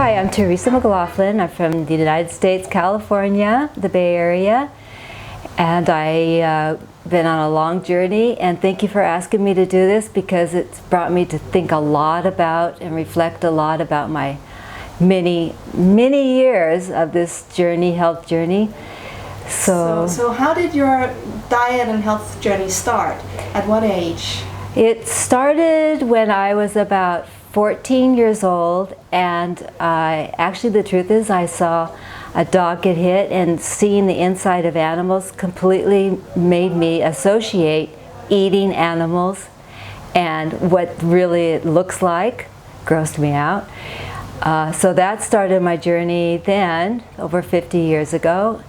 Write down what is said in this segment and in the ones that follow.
Hi, I'm Teresa McLaughlin. I'm from the United States, California, the Bay Area, and I've been on a long journey, and thank you for asking me to do this because it's brought me to think a lot about and reflect a lot about my many years of this journey, health journey. So how did your diet and health journey start? At what age? It started when I was about 14 years old, and actually the truth is I saw a dog get hit, and seeing the inside of animals completely made me associate eating animals and what really it looks like. Grossed me out. So that started my journey then, over 50 years ago.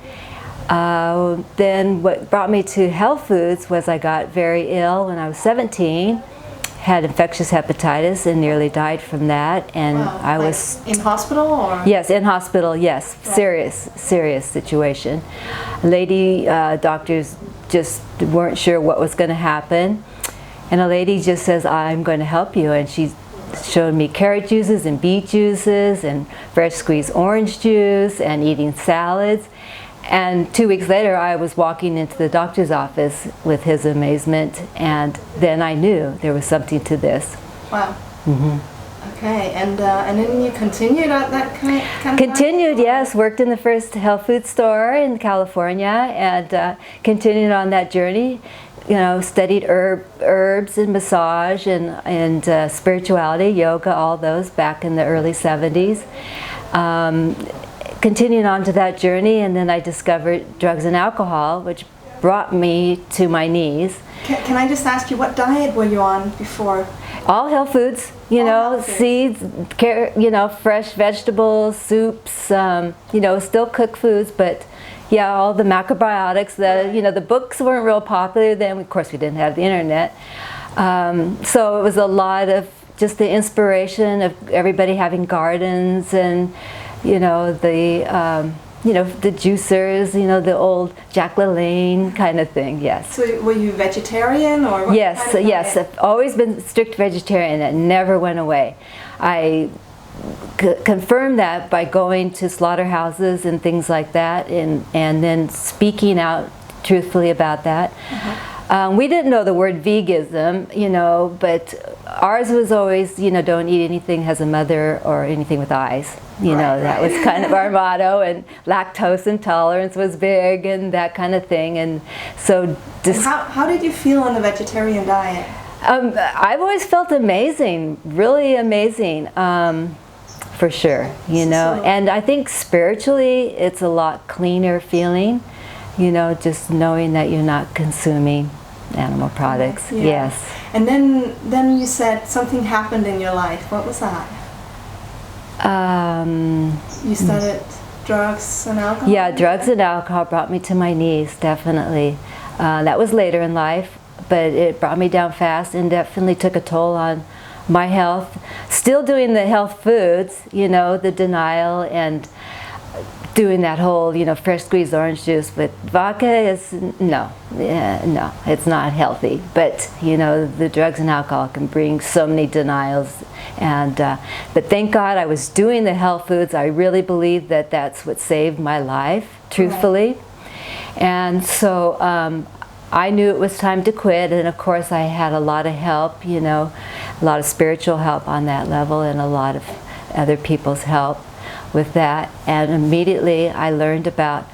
Then what brought me to health foods was I got very ill when I was 17. Had infectious hepatitis and nearly died from that, and wow. I like was in hospital, or yes, in hospital. Yes, right. serious situation. Lady doctors just weren't sure what was going to happen, and a lady just says, "I'm going to help you," and she showed me carrot juices and beet juices and fresh squeezed orange juice and eating salads. And 2 weeks later, I was walking into the doctor's office with his amazement, and then I knew there was something to this. Wow. Okay, and then you continued at that kind of Continued, life? yes. Worked in the first health food store in California, and continued on that journey. You know, studied herbs and massage and spirituality, yoga, all those back in the early 70s. Continued on to that journey, and then I discovered drugs and alcohol, which brought me to my knees. Can I just ask you, what diet were you on before? All health foods, you know, seeds, you know, fresh vegetables, soups, you know, still cooked foods, but yeah, all the macrobiotics. You know, the books weren't real popular then. Of course, we didn't have the internet, so it was a lot of just the inspiration of everybody having gardens and. You know, the juicers, you know, the old Jack LaLanne kind of thing, yes. So were you vegetarian, or what yes, kind of yes, diet? I've always been strict vegetarian. That never went away. I confirmed that by going to slaughterhouses and things like that, and then speaking out truthfully about that. We didn't know the word veganism, you know, but ours was always, you know, don't eat anything has a mother or anything with eyes. You know, that was kind of our motto, and lactose intolerance was big and that kind of thing. And so how did you feel on the vegetarian diet? I've always felt amazing, really amazing, for sure, you know. And I think spiritually it's a lot cleaner feeling, you know, just knowing that you're not consuming animal products. Yeah. Yes. And then you said something happened in your life. What was that? You started drugs and alcohol? Yeah, drugs and alcohol brought me to my knees, definitely. That was later in life, but it brought me down fast and definitely took a toll on my health. Still doing the health foods, you know, the denial and doing that whole, you know, fresh squeezed orange juice, but vodka is, no, it's not healthy. But, you know, the drugs and alcohol can bring so many denials. And, but thank God I was doing the health foods. I really believe that that's what saved my life, truthfully. Right. And so I knew it was time to quit, and of course I had a lot of help, you know, a lot of spiritual help on that level and a lot of other people's help with that. And immediately I learned about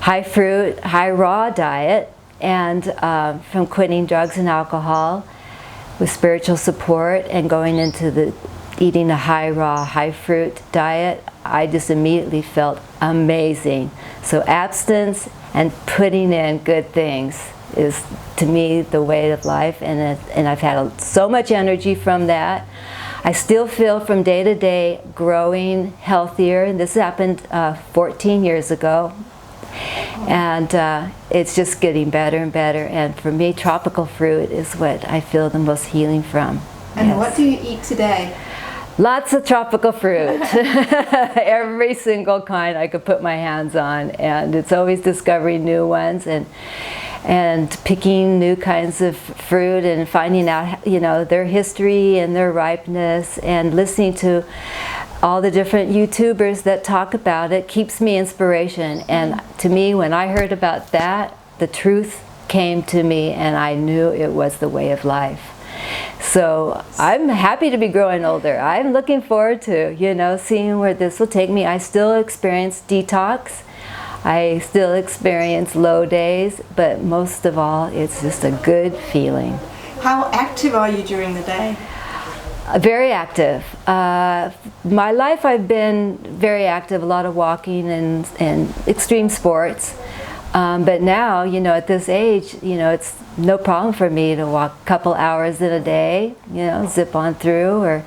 high fruit, high raw diet, and from quitting drugs and alcohol with spiritual support and going into the eating a high raw, high fruit diet, I just immediately felt amazing. So abstinence and putting in good things is, to me, the way of life, and I've had so much energy from that. I still feel from day to day growing healthier, and this happened 14 years ago, and it's just getting better and better. And for me, tropical fruit is what I feel the most healing from. And yes. What do you eat today? Lots of tropical fruit. Every single kind I could put my hands on, and it's always discovering new ones and picking new kinds of fruit and finding out, you know, their history and their ripeness, and listening to all the different YouTubers that talk about it keeps me inspiration. And to me, when I heard about that, the truth came to me and I knew it was the way of life. So I'm happy to be growing older. I'm looking forward to, you know, seeing where this will take me. I still experience detox. I still experience low days, but most of all, it's just a good feeling. How active are you during the day? Very active. My life I've been very active, a lot of walking and extreme sports. But now, you know, at this age, you know, it's no problem for me to walk a couple hours in a day, you know, zip on through, or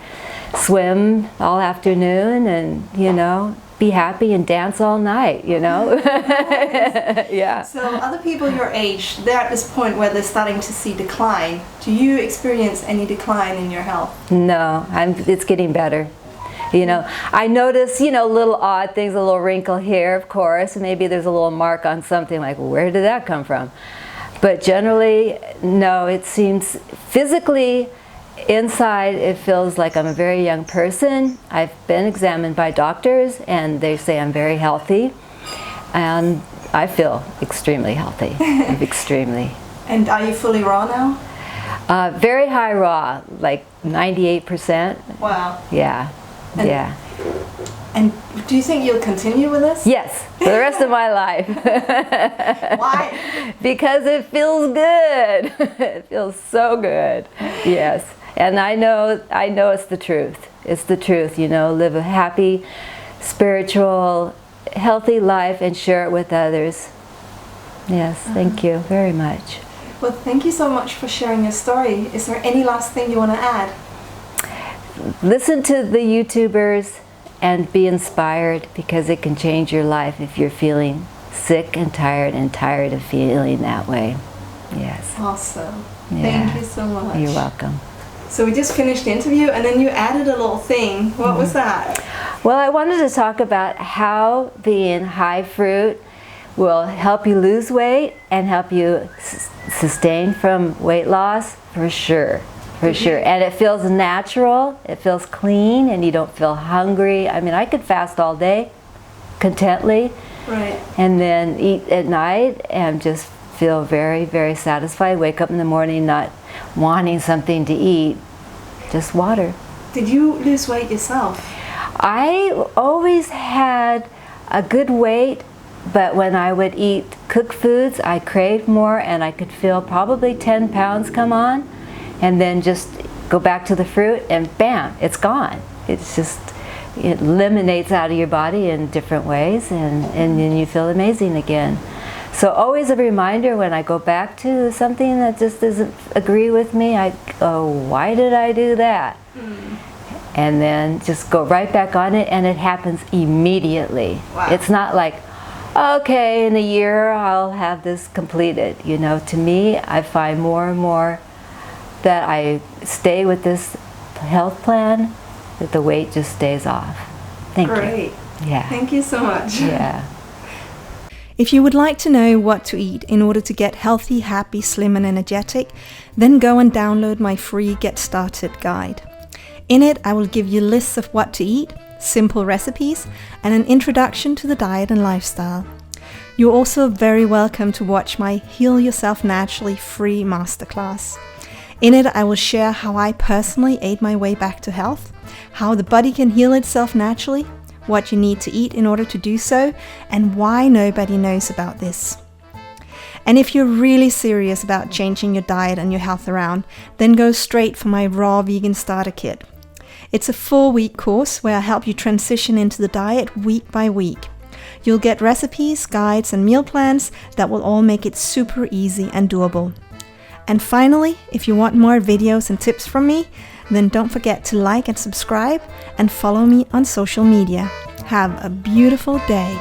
swim all afternoon and, you know, be happy and dance all night, you know. Yeah. So other people your age, they're at this point where they're starting to see decline. Do you experience any decline in your health? No, it's getting better. You know, I notice, you know, little odd things, a little wrinkle here, of course. Maybe there's a little mark on something, like, where did that come from? But generally, no, it seems physically, inside, it feels like I'm a very young person. I've been examined by doctors, and they say I'm very healthy. And I feel extremely healthy, extremely. And are you fully raw now? Very high raw, like 98%. Wow. Yeah. Yeah. And do you think you'll continue with this? Yes, for the rest of my life. Why? Because it feels good. It feels so good. Yes. And I know it's the truth. It's the truth, you know, live a happy, spiritual, healthy life and share it with others. Yes, thank you very much. Well, thank you so much for sharing your story. Is there any last thing you want to add? Listen to the YouTubers and be inspired, because it can change your life if you're feeling sick and tired of feeling that way. Yes. Awesome. Yeah. Thank you so much. You're welcome. So we just finished the interview and then you added a little thing. What was that? Well, I wanted to talk about how being high fruit will help you lose weight and help you sustain from weight loss, for sure. For sure. And it feels natural, it feels clean, and you don't feel hungry. I mean, I could fast all day, contently, right, and then eat at night and just feel very, very satisfied. Wake up in the morning not wanting something to eat, just water. Did you lose weight yourself? I always had a good weight, but when I would eat cooked foods, I craved more, and I could feel probably 10 pounds come on. And then just go back to the fruit and bam, it's gone. It's just, it eliminates out of your body in different ways, and then you feel amazing again. So always a reminder when I go back to something that just doesn't agree with me, I go, why did I do that? And then just go right back on it, and it happens immediately. Wow. It's not like, okay, in a year I'll have this completed. You know, to me, I find more and more that I stay with this health plan, that the weight just stays off. Thank you. Great. Yeah. Thank you so much. Yeah. If you would like to know what to eat in order to get healthy, happy, slim and energetic, then go and download my free Get Started guide. In it, I will give you lists of what to eat, simple recipes, and an introduction to the diet and lifestyle. You're also very welcome to watch my Heal Yourself Naturally free masterclass. In it, I will share how I personally ate my way back to health, how the body can heal itself naturally, what you need to eat in order to do so, and why nobody knows about this. And if you're really serious about changing your diet and your health around, then go straight for my Raw Vegan Starter Kit. It's a 4-week course where I help you transition into the diet week by week. You'll get recipes, guides, and meal plans that will all make it super easy and doable. And finally, if you want more videos and tips from me, then don't forget to like and subscribe and follow me on social media. Have a beautiful day.